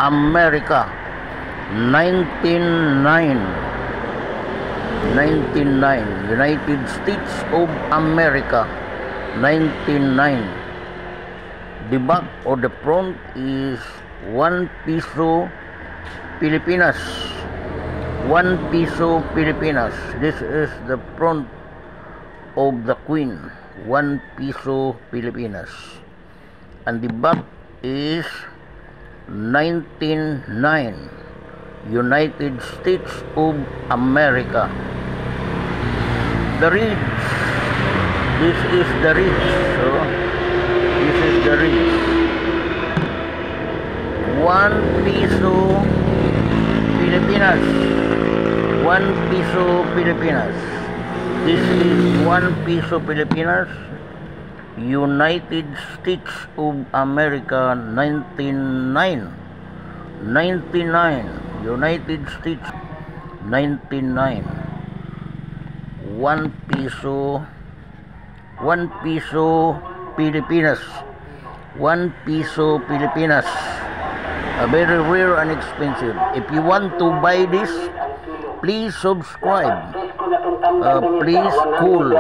America, 1909. 1909. United States of America, 1909. The back or the front is 1 piso Pilipinas. 1 piso Pilipinas. This is the front of the Queen. 1 piso Pilipinas. And the back is 1909. United States of America. The ridge. This is the ridge. So, this is the ridge. 1 piso Pilipinas. 1 piso Pilipinas. This is 1 piso Pilipinas. United States of America, 1909. 99. United States, 99. 1 piso. 1 piso Pilipinas. 1 piso Pilipinas. A very rare and expensive. If you want to buy this, please subscribe. Please call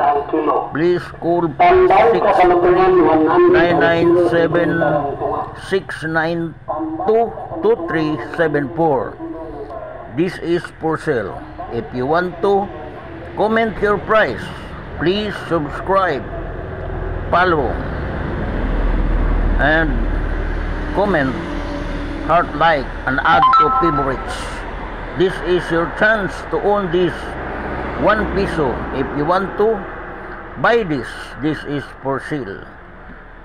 63997-692-2374. This is for sale. If you want to comment your price, please subscribe, follow, and comment, heart like, and add to favorites. This is your chance to own this 1 piso. If you want to buy this, this is for sale.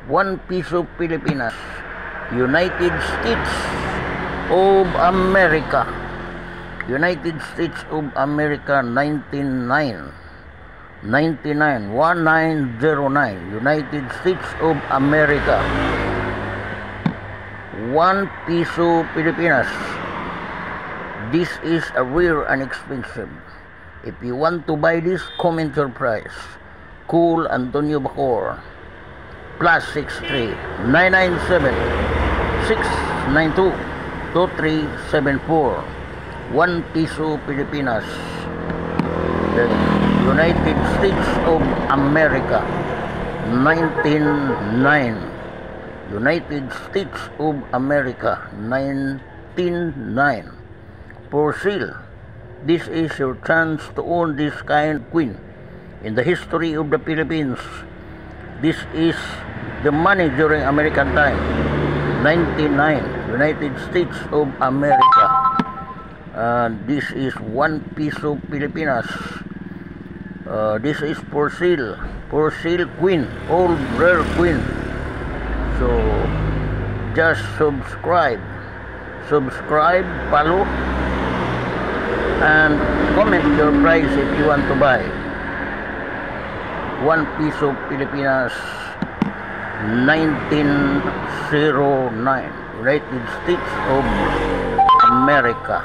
1 piso Pilipinas. United States of America. United States of America, 1909. 1909. United States of America. 1 piso Pilipinas. This is a rare and expensive. If you want to buy this, comment your price. Call Antonio Bacor. +63 997 692 2374. 1 piso Pilipinas. The United States of America, 1909. United States of America, 1909. For sale. This is your chance to own this kind of queen in the history of the Philippines. This is the money during American time. 1909. United States of America. This is 1 piso Pilipinas. This is for sale. For sale queen. Old rare queen. So just subscribe. Subscribe, follow, and comment your price if you want to buy. 1 piso Pilipinas, 1909. United States of America.